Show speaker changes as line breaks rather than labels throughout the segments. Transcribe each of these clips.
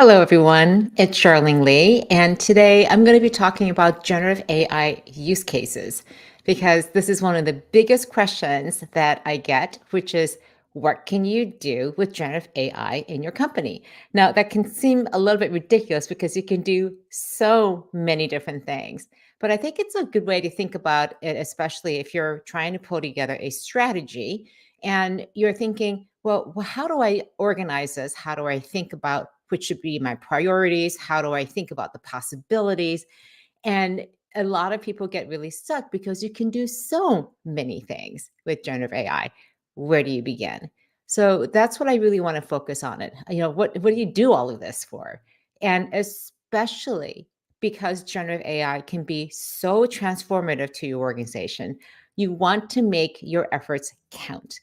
Hello, everyone. It's Charlene Lee, and today I'm going to be talking about generative AI use cases because this is one of the biggest questions that I get, which is what can you do with generative AI in your company? Now, that can seem a little bit ridiculous because you can do so many different things, but I think it's a good way to think about it, especially if you're trying to pull together a strategy and you're thinking, well, how do I organize this? How do I think about which should be my priorities? How do I think about the possibilities? And a lot of people get really stuck because you can do so many things with generative AI. Where do you begin? So that's what I really want to focus on it. What do you do all of this for? And especially because generative AI can be so transformative to your organization, you want to make your efforts count.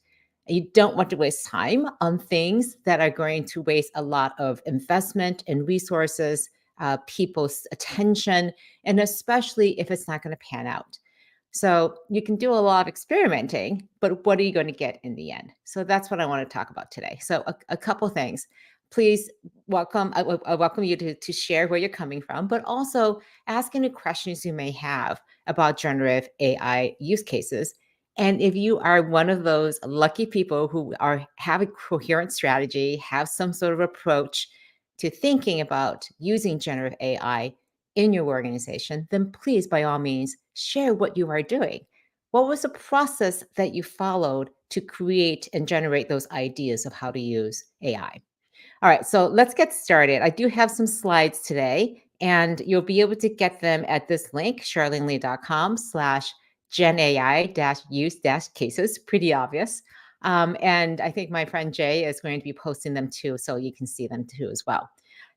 You don't want to waste time on things that are going to waste a lot of investment and resources, people's attention, and especially if it's not going to pan out. So you can do a lot of experimenting, but what are you going to get in the end? So that's what I want to talk about today. So a couple things. Please welcome. I welcome you to share where you're coming from, but also ask any questions you may have about generative AI use cases. And if you are one of those lucky people who have a coherent strategy, have some sort of approach to thinking about using generative AI in your organization, then please, by all means, share what you are doing. What was the process that you followed to create and generate those ideas of how to use AI? All right, so let's get started. I do have some slides today, and you'll be able to get them at this link, charlenely.com/genai-use-cases. Pretty obvious. And I think my friend Jay is going to be posting them too, so you can see them too as well.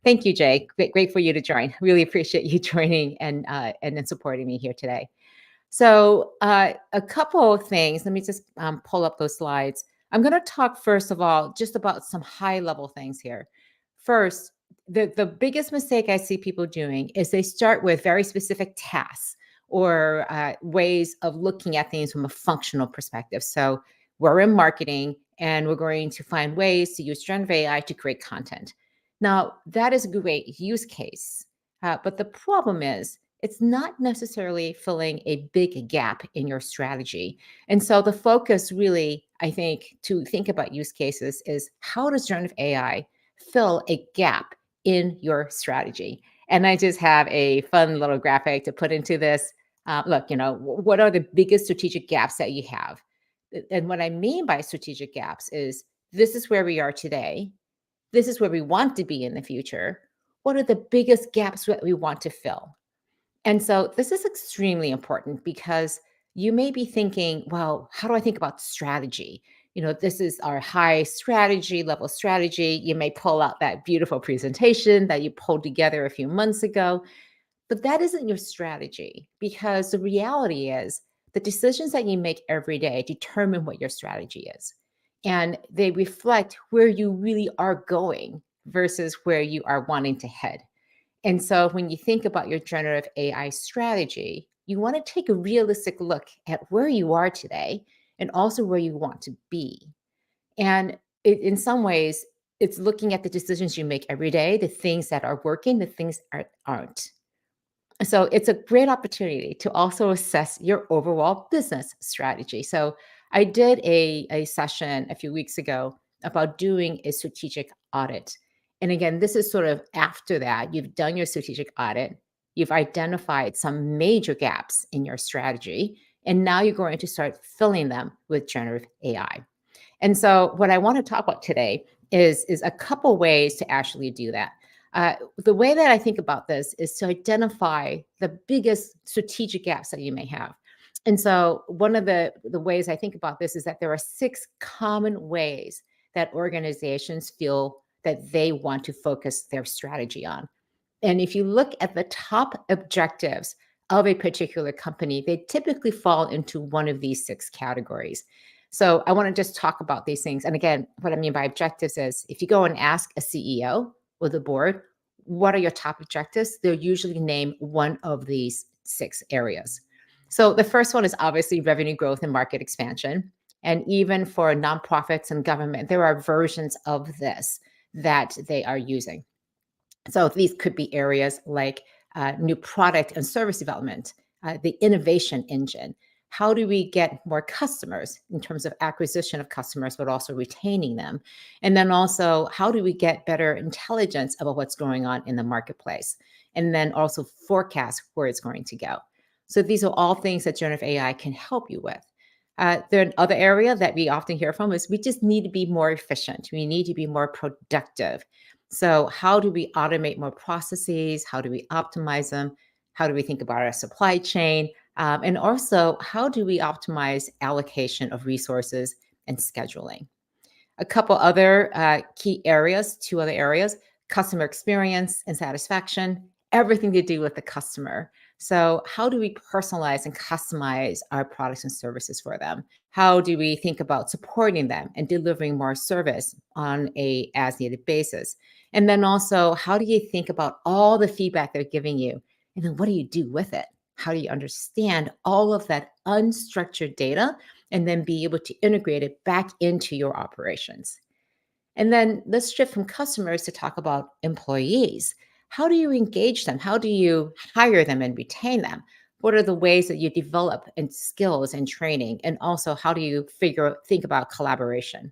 Thank you, Jay. Great for you to join. Really appreciate you joining and then supporting me here today. So, a couple of things. Let me just pull up those slides. I'm going to talk first of all just about some high level things here. First, the biggest mistake I see people doing is they start with very specific tasks or ways of looking at things from a functional perspective. So, we're in marketing and we're going to find ways to use generative AI to create content. Now, that is a great use case. But the problem is, it's not necessarily filling a big gap in your strategy. And so the focus really, I think, to think about use cases is how does generative AI fill a gap in your strategy? And I just have a fun little graphic to put into this. Look, what are the biggest strategic gaps that you have? And what I mean by strategic gaps is this is where we are today. This is where we want to be in the future. What are the biggest gaps that we want to fill? And so this is extremely important because you may be thinking, well, how do I think about strategy? This is our high strategy level strategy. You may pull out that beautiful presentation that you pulled together a few months ago, but that isn't your strategy because the reality is the decisions that you make every day determine what your strategy is. And they reflect where you really are going versus where you are wanting to head. And so when you think about your generative AI strategy, you want to take a realistic look at where you are today and also where you want to be. And in some ways, it's looking at the decisions you make every day, the things that are working, the things aren't. So it's a great opportunity to also assess your overall business strategy. So I did a session a few weeks ago about doing a strategic audit. And again, this is sort of after that, you've done your strategic audit, you've identified some major gaps in your strategy, and now you're going to start filling them with generative AI. And so what I want to talk about today is a couple ways to actually do that. The way that I think about this is to identify the biggest strategic gaps that you may have. And so one of the ways I think about this is that there are 6 common ways that organizations feel that they want to focus their strategy on. And if you look at the top objectives of a particular company, they typically fall into one of these 6 categories. So I want to just talk about these things. And again, what I mean by objectives is if you go and ask a CEO or the board, what are your top objectives? They'll usually name one of these 6 areas. So the first one is obviously revenue growth and market expansion. And even for nonprofits and government, there are versions of this that they are using. So these could be areas like new product and service development, the innovation engine. How do we get more customers in terms of acquisition of customers, but also retaining them? And then also, how do we get better intelligence about what's going on in the marketplace? And then also forecast where it's going to go. So these are all things that generative AI can help you with. The other area that we often hear from is we just need to be more efficient. We need to be more productive. So, how do we automate more processes? How do we optimize them? How do we think about our supply chain? And also, how do we optimize allocation of resources and scheduling? A couple other key areas, two other areas: customer experience and satisfaction, everything to do with the customer. So, how do we personalize and customize our products and services for them? How do we think about supporting them and delivering more service on a as needed basis? And then also, how do you think about all the feedback they're giving you? And then what do you do with it? How do you understand all of that unstructured data and then be able to integrate it back into your operations? And then let's shift from customers to talk about employees. How do you engage them? How do you hire them and retain them? What are the ways that you develop and skills and training? And also, how do you think about collaboration?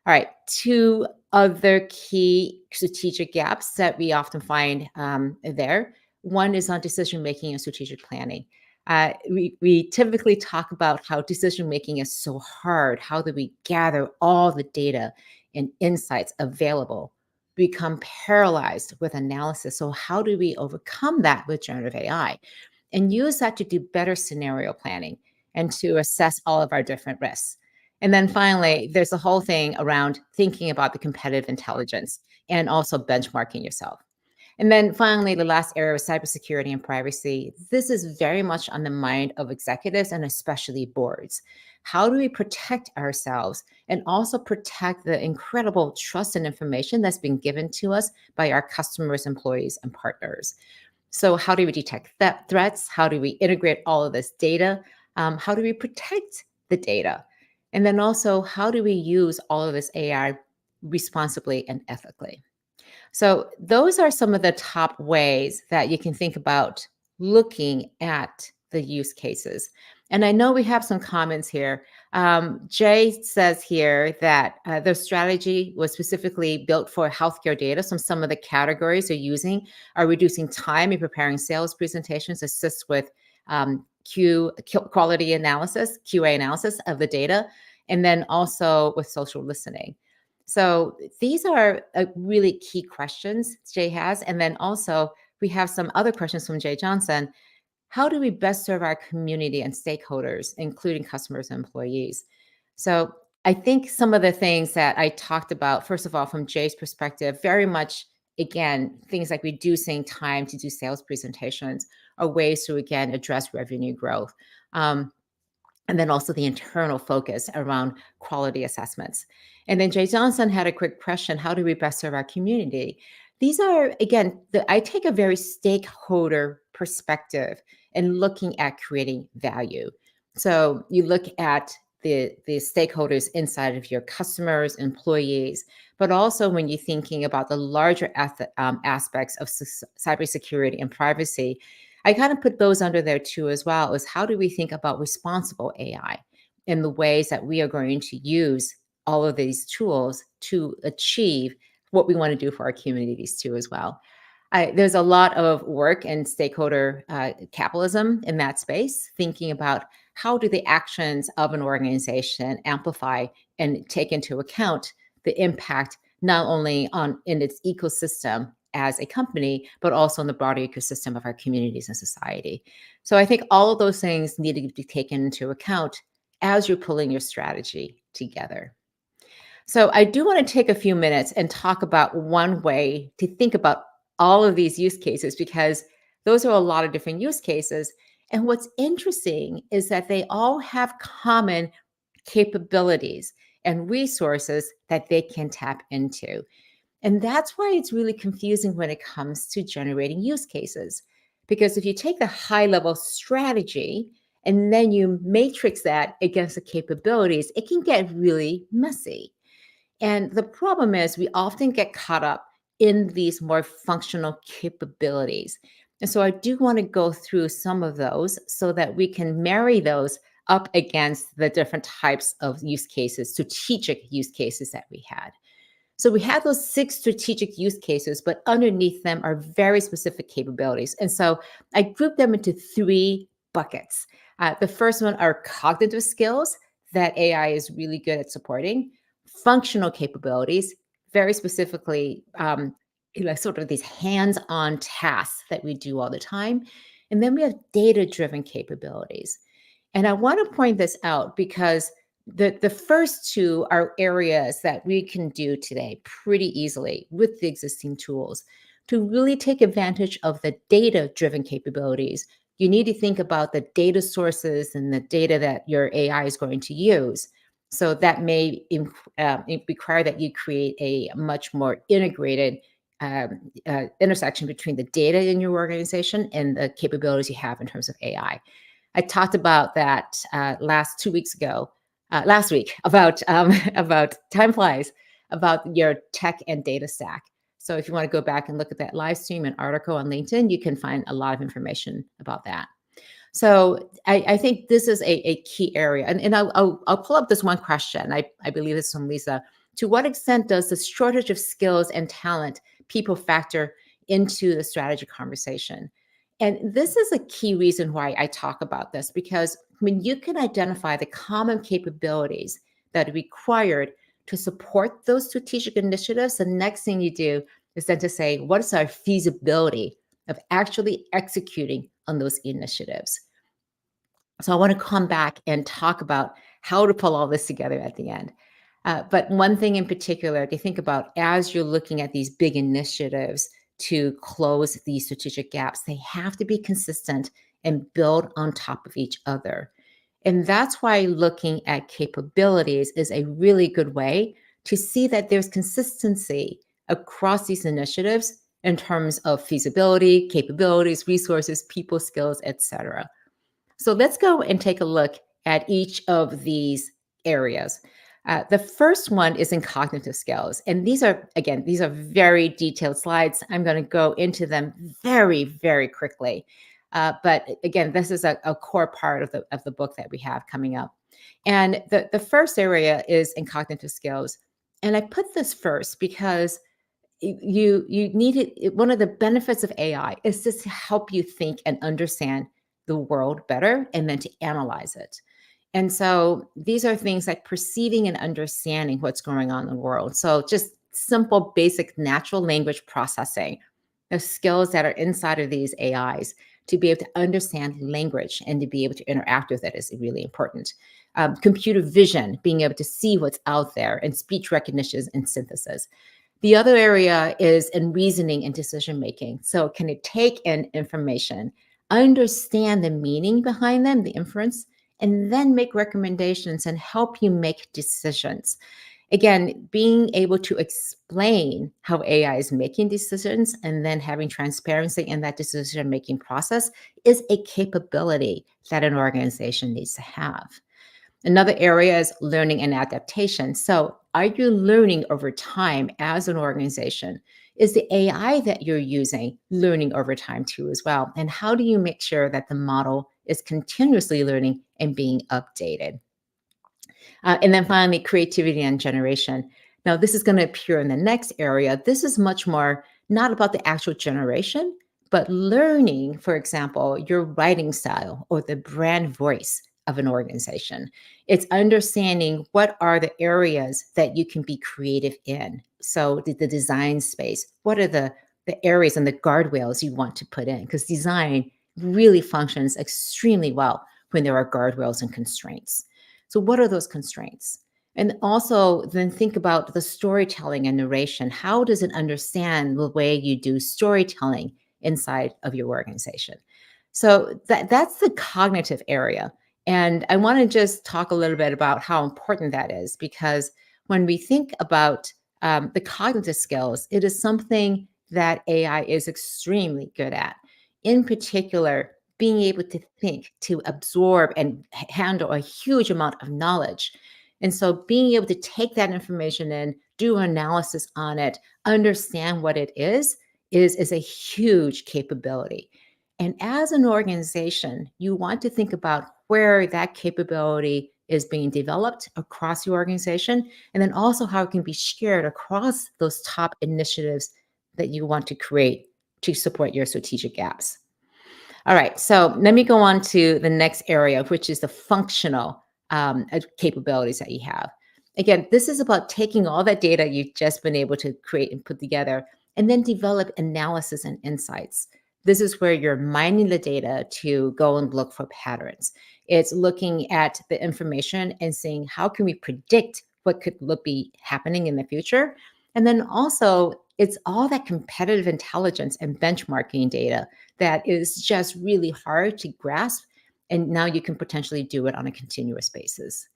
All right, two other key strategic gaps that we often find there. One is on decision making and strategic planning. We typically talk about how decision making is so hard. How do we gather all the data and insights available? Become paralyzed with analysis. So, how do we overcome that with generative AI and use that to do better scenario planning and to assess all of our different risks? And then finally, there's a whole thing around thinking about the competitive intelligence and also benchmarking yourself. And then finally, the last area of cybersecurity and privacy. This is very much on the mind of executives and especially boards. How do we protect ourselves and also protect the incredible trust and information that's been given to us by our customers, employees, and partners? So, how do we detect threats? How do we integrate all of this data? How do we protect the data? And then also, how do we use all of this AI responsibly and ethically? So, those are some of the top ways that you can think about looking at the use cases. And I know we have some comments here. Jay says here that the strategy was specifically built for healthcare data. So, some of the categories they're using are reducing time in preparing sales presentations, assist with quality analysis, QA analysis of the data, and then also with social listening. So these are really key questions Jay has. And then also, we have some other questions from Jay Johnson. How do we best serve our community and stakeholders, including customers and employees? So I think some of the things that I talked about, first of all, from Jay's perspective, very much, again, things like reducing time to do sales presentations are ways to, again, address revenue growth. And then also the internal focus around quality assessments. And then Jay Johnson had a quick question: how do we best serve our community? These are, again, I take a very stakeholder perspective in looking at creating value. So you look at the stakeholders inside of your customers, employees, but also when you're thinking about the larger aspects of cybersecurity and privacy, I kind of put those under there too as well. Is how do we think about responsible AI in the ways that we are going to use all of these tools to achieve what we want to do for our communities too as well. There's a lot of work and stakeholder capitalism in that space, thinking about how do the actions of an organization amplify and take into account the impact not only on in its ecosystem as a company, but also in the broader ecosystem of our communities and society. So I think all of those things need to be taken into account as you're pulling your strategy together. So I do want to take a few minutes and talk about one way to think about all of these use cases, because those are a lot of different use cases. And what's interesting is that they all have common capabilities and resources that they can tap into. And that's why it's really confusing when it comes to generating use cases. Because if you take the high level strategy and then you matrix that against the capabilities, it can get really messy. And the problem is we often get caught up in these more functional capabilities. And so I do want to go through some of those so that we can marry those up against the different types of use cases, strategic use cases that we had. So we have those 6 strategic use cases, but underneath them are very specific capabilities. And so I group them into 3 buckets. The first one are cognitive skills that AI is really good at supporting, functional capabilities, very specifically, sort of these hands-on tasks that we do all the time. And then we have data-driven capabilities. And I want to point this out because the first two are areas that we can do today pretty easily with the existing tools. To really take advantage of the data-driven capabilities, you need to think about the data sources and the data that your AI is going to use. So that may require that you create a much more integrated intersection between the data in your organization and the capabilities you have in terms of AI. I talked about that last week about about time flies, about your tech and data stack. So if you want to go back and look at that live stream and article on LinkedIn, you can find a lot of information about that. So I think this is a key area. And I'll pull up this one question. I believe it's from Lisa. To what extent does the shortage of skills and talent people factor into the strategy conversation? And this is a key reason why I talk about this, because when you can identify the common capabilities that are required to support those strategic initiatives, the next thing you do is then to say, what is our feasibility of actually executing on those initiatives? So I want to come back and talk about how to pull all this together at the end. But one thing in particular to think about as you're looking at these big initiatives to close these strategic gaps, they have to be consistent and build on top of each other. And that's why looking at capabilities is a really good way to see that there's consistency across these initiatives in terms of feasibility, capabilities, resources, people skills, etc. So let's go and take a look at each of these areas. The first one is in cognitive skills. And these are very detailed slides. I'm going to go into them very, very quickly. But again, this is a core part of the book that we have coming up. And the first area is in cognitive skills. And I put this first because you need it. One of the benefits of AI is just to help you think and understand the world better and then to analyze it. And so these are things like perceiving and understanding what's going on in the world. So just simple, basic natural language processing, the skills that are inside of these AIs to be able to understand language and to be able to interact with it is really important. Computer vision, being able to see what's out there, and speech recognition and synthesis. The other area is in reasoning and decision making. So can it take in information, understand the meaning behind them, the inference, and then make recommendations and help you make decisions? Again, being able to explain how AI is making decisions and then having transparency in that decision making process is a capability that an organization needs to have. Another area is learning and adaptation. So, are you learning over time as an organization? Is the AI that you're using learning over time too, as well? And how do you make sure that the model is continuously learning and being updated? And then finally, creativity and generation. Now, this is going to appear in the next area. This is much more not about the actual generation, but learning, for example, your writing style or the brand voice of an organization. It's understanding what are the areas that you can be creative in. So the design space, what are the areas and the guardrails you want to put in? Because design really functions extremely well when there are guardrails and constraints. So what are those constraints? And also then think about the storytelling and narration. How does it understand the way you do storytelling inside of your organization? So that's the cognitive area. And I want to just talk a little bit about how important that is, because when we think about the cognitive skills, it is something that AI is extremely good at. In particular, being able to think, to absorb and handle a huge amount of knowledge. And so being able to take that information in, do analysis on it, understand what it is a huge capability. And as an organization, you want to think about where that capability is being developed across your organization, and then also how it can be shared across those top initiatives that you want to create to support your strategic gaps. All right, so let me go on to the next area, which is the functional capabilities that you have. Again, this is about taking all that data you've just been able to create and put together, and then develop analysis and insights. This is where you're mining the data to go and look for patterns. It's looking at the information and seeing how can we predict what could be happening in the future. And then also, it's all that competitive intelligence and benchmarking data that is just really hard to grasp. And now you can potentially do it on a continuous basis.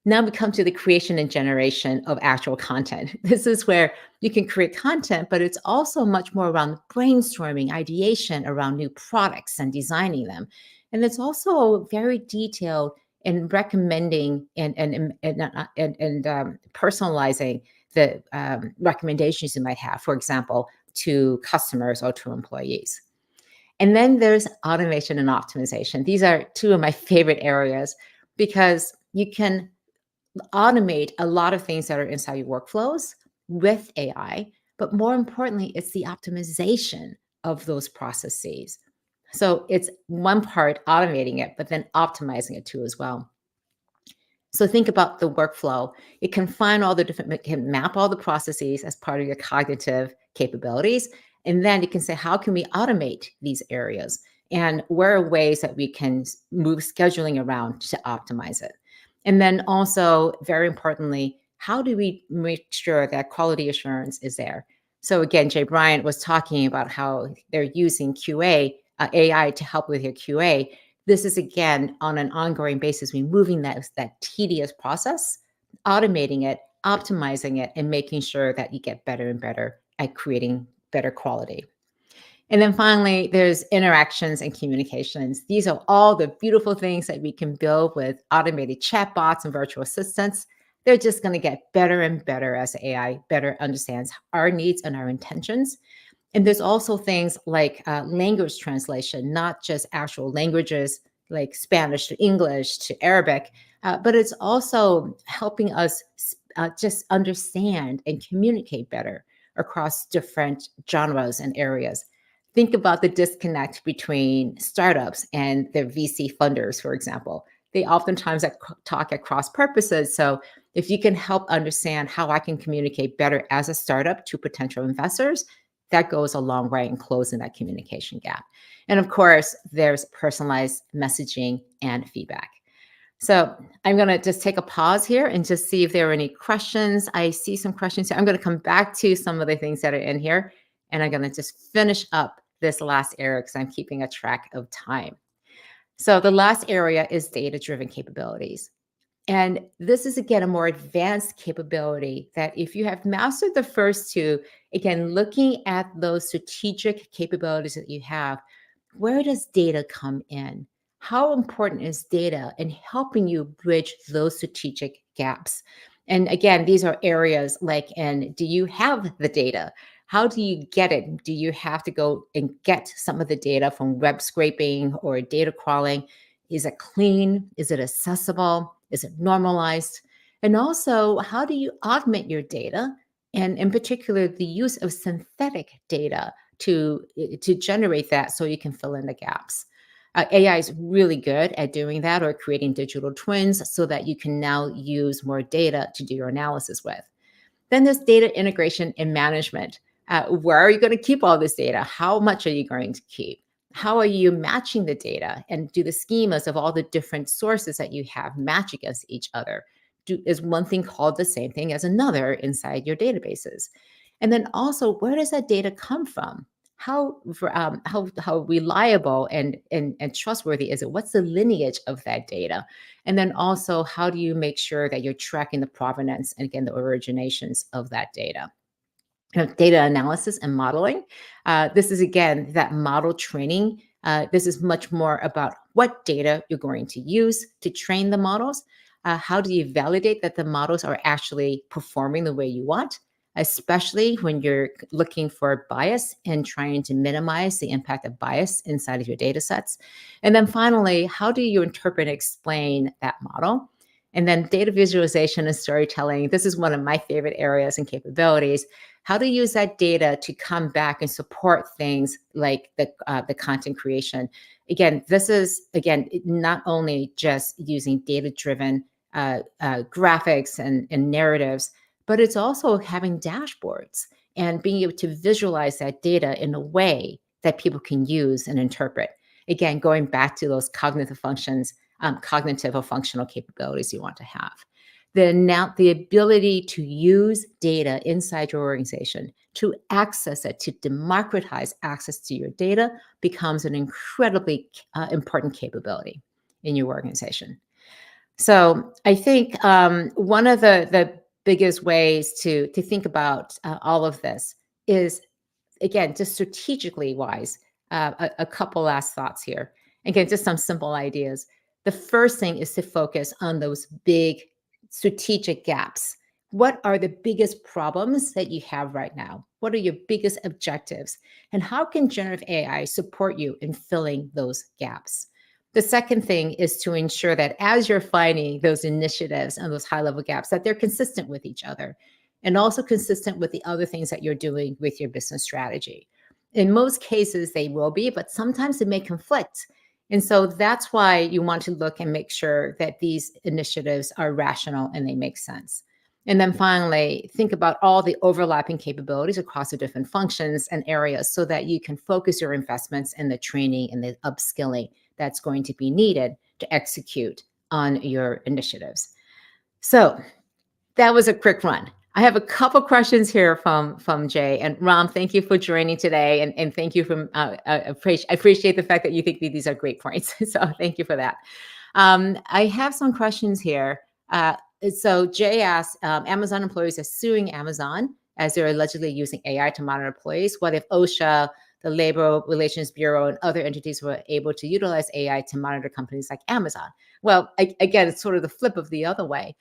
Now we come to the creation and generation of actual content. This is where you can create content, but it's also much more around brainstorming, ideation around new products and designing them. And it's also very detailed in recommending and personalizing the recommendations you might have, for example, to customers or to employees. And then there's automation and optimization. These are two of my favorite areas because you can automate a lot of things that are inside your workflows with AI, but more importantly, it's the optimization of those processes. So it's one part automating it, but then optimizing it too as well. So think about the workflow. It can find all the different, it can map all the processes as part of your cognitive capabilities. And then it can say, how can we automate these areas? And where are ways that we can move scheduling around to optimize it? And then also, very importantly, how do we make sure that quality assurance is there? So again, Jay Bryant was talking about how they're using QA, AI to help with your QA. This is again on an ongoing basis, removing that tedious process, automating it, optimizing it, and making sure that you get better and better at creating better quality. And then finally, there's interactions and communications. These are all the beautiful things that we can build with automated chatbots and virtual assistants. They're just going to get better and better as AI better understands our needs and our intentions. And there's also things like language translation, not just actual languages like Spanish to English to Arabic, but it's also helping us just understand and communicate better across different genres and areas. Think about the disconnect between startups and their VC funders, for example. They oftentimes talk at cross purposes. So if you can help understand how I can communicate better as a startup to potential investors, that goes a long way in closing that communication gap. And of course, there's personalized messaging and feedback. So I'm going to just take a pause here and just see if there are any questions. I see some questions here. I'm going to come back to some of the things that are in here, and I'm going to just finish up this last area because I'm keeping a track of time. So the last area is data-driven capabilities. And this is, again, a more advanced capability that if you have mastered the first two, again, looking at those strategic capabilities that you have, where does data come in? How important is data in helping you bridge those strategic gaps? And again, these are areas like, and do you have the data? How do you get it? Do you have to go and get some of the data from web scraping or data crawling? Is it clean? Is it accessible? Is it normalized? And also, how do you augment your data? And in particular, the use of synthetic data to generate that so you can fill in the gaps. AI is really good at doing that or creating digital twins so that you can now use more data to do your analysis with. Then there's data integration and management. Where are you going to keep all this data? How much are you going to keep? How are you matching the data and do the schemas of all the different sources that you have match against each other? Is one thing called the same thing as another inside your databases? And then also, where does that data come from? How reliable and trustworthy is it? What's the lineage of that data? And then also, how do you make sure that you're tracking the provenance and again the originations of that data? Data analysis and modeling. This is again that model training. This is much more about what data you're going to use to train the models. How do you validate that the models are actually performing the way you want, especially when you're looking for bias and trying to minimize the impact of bias inside of your data sets? And then finally, how do you interpret and explain that model? And then data visualization and storytelling. This is one of my favorite areas and capabilities. How to use that data to come back and support things like the content creation. Again, this is not only just using data-driven graphics and narratives, but it's also having dashboards and being able to visualize that data in a way that people can use and interpret. Again, going back to those cognitive functions, cognitive or functional capabilities you want to have. The ability to use data inside your organization, to access it, to democratize access to your data becomes an incredibly important capability in your organization. So I think one of the biggest ways to think about all of this is, again, just strategically wise, a couple last thoughts here. Again, just some simple ideas. The first thing is to focus on those big strategic gaps. What are the biggest problems that you have right now? What are your biggest objectives? And how can generative AI support you in filling those gaps? The second thing is to ensure that as you're finding those initiatives and those high level gaps, that they're consistent with each other and also consistent with the other things that you're doing with your business strategy. In most cases, they will be, but sometimes it may conflict. And so that's why you want to look and make sure that these initiatives are rational and they make sense. And then finally, think about all the overlapping capabilities across the different functions and areas so that you can focus your investments in the training and the upskilling that's going to be needed to execute on your initiatives. So that was a quick run. I have a couple questions here from Jay and Ram. Thank you for joining today, and thank you for I appreciate the fact that you think these are great points. So thank you for that. I have some questions here. So Jay asked, Amazon employees are suing Amazon as they're allegedly using AI to monitor employees. What if OSHA, the Labor Relations Bureau, and other entities were able to utilize AI to monitor companies like Amazon? Well, again, it's sort of the flip of the other way.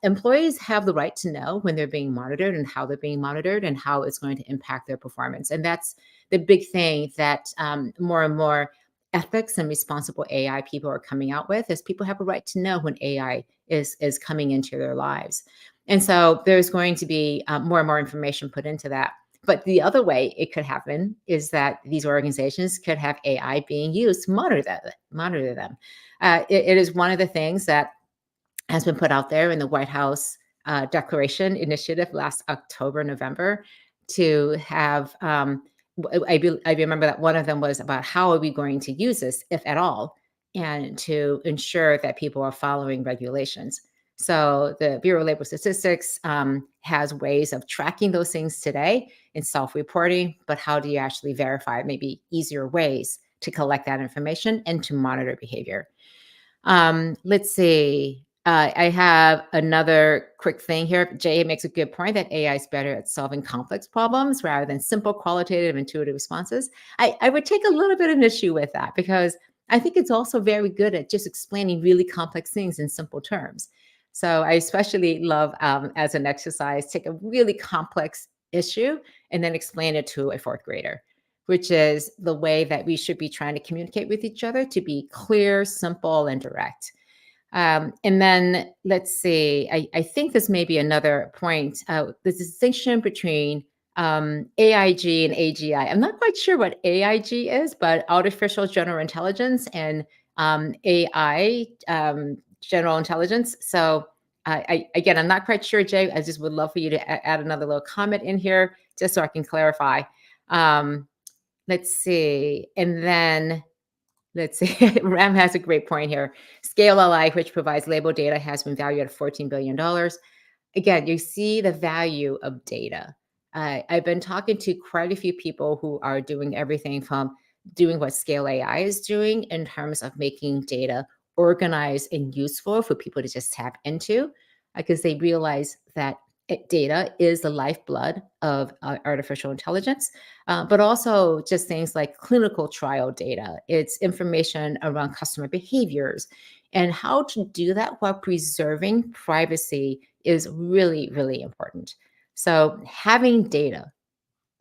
Employees have the right to know when they're being monitored and how they're being monitored and how it's going to impact their performance. And that's the big thing that more and more ethics and responsible AI people are coming out with, is people have a right to know when AI is coming into their lives. And so there's going to be more and more information put into that. But the other way it could happen is that these organizations could have AI being used to monitor them. It is one of the things that has been put out there in the White House Declaration Initiative last October, November, to have, I remember that one of them was about how are we going to use this, if at all, and to ensure that people are following regulations. So the Bureau of Labor Statistics has ways of tracking those things today in self-reporting, but how do you actually verify it? Maybe easier ways to collect that information and to monitor behavior. Let's see. I have another quick thing here. Jay makes a good point that AI is better at solving complex problems rather than simple, qualitative, intuitive responses. I would take a little bit of an issue with that because I think it's also very good at just explaining really complex things in simple terms. So I especially love, as an exercise, take a really complex issue and then explain it to a fourth grader, which is the way that we should be trying to communicate with each other, to be clear, simple, and direct. And then let's see, I think this may be another point, the distinction between AIG and AGI. I'm not quite sure what AIG is, but artificial general intelligence and AI general intelligence. So again, I'm not quite sure, Jay. I just would love for you to add another little comment in here just so I can clarify. Let's see. And then let's see. Ram has a great point here. Scale LI, which provides label data, has been valued at $14 billion. Again, you see the value of data. I've been talking to quite a few people who are doing everything from doing what Scale AI is doing in terms of making data organized and useful for people to just tap into, because they realize that data is the lifeblood of artificial intelligence, but also just things like clinical trial data. It's information around customer behaviors. And how to do that while preserving privacy is really, really important. So, having data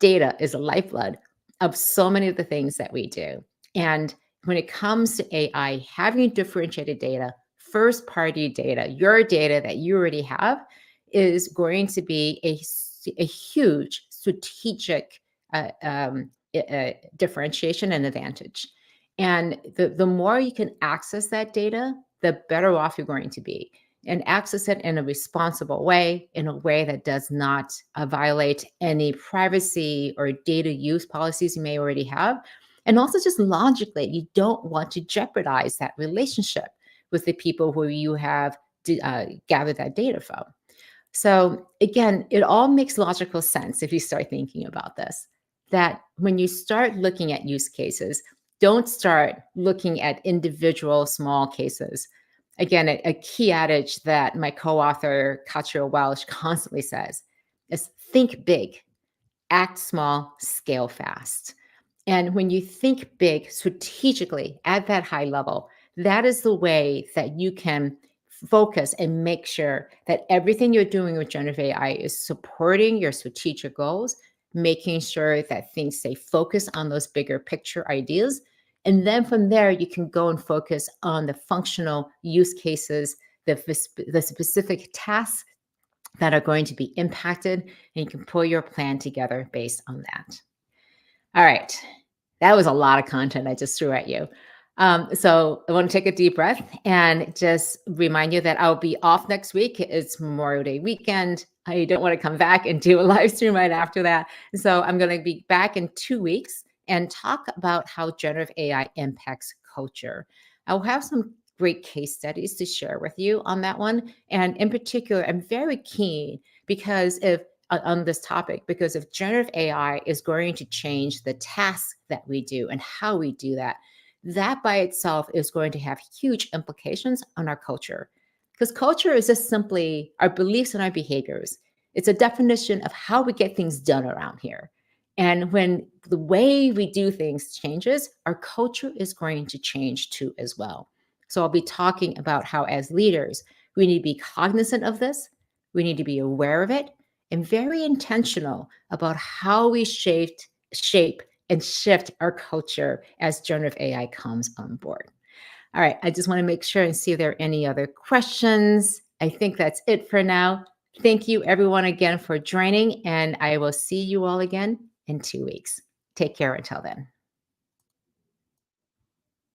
is a lifeblood of so many of the things that we do. And when it comes to AI, having differentiated data, first party data, your data that you already have, is going to be a huge strategic differentiation and advantage. And the more you can access that data, the better off you're going to be, and access it in a responsible way, in a way that does not violate any privacy or data use policies you may already have. And also, just logically, you don't want to jeopardize that relationship with the people who you have gathered that data from. So, again, it all makes logical sense if you start thinking about this. That when you start looking at use cases, don't start looking at individual small cases. Again, a key adage that my co author, Katja Welsh, constantly says is think big, act small, scale fast. And when you think big strategically at that high level, that is the way that you can focus and make sure that everything you're doing with generative AI is supporting your strategic goals, making sure that things stay focused on those bigger picture ideas. And then from there, you can go and focus on the functional use cases, the specific tasks that are going to be impacted, and you can pull your plan together based on that. All right. That was a lot of content I just threw at you. So I want to take a deep breath and just remind you that I'll be off next week. It's Memorial Day weekend. I don't want to come back and do a live stream right after that. So I'm going to be back in 2 weeks and talk about how generative AI impacts culture. I'll have some great case studies to share with you on that one. And in particular, I'm very keen because if on this topic, because if generative AI is going to change the tasks that we do and how we do that, that by itself is going to have huge implications on our culture. Because culture is just simply our beliefs and our behaviors. It's a definition of how we get things done around here. And when the way we do things changes, our culture is going to change too as well. So I'll be talking about how, as leaders, we need to be cognizant of this, we need to be aware of it, and very intentional about how we shape and shift our culture as generative AI comes on board. All right, I just want to make sure and see if there are any other questions. I think that's it for now. Thank you, everyone, again for joining, and I will see you all again in 2 weeks. Take care until then.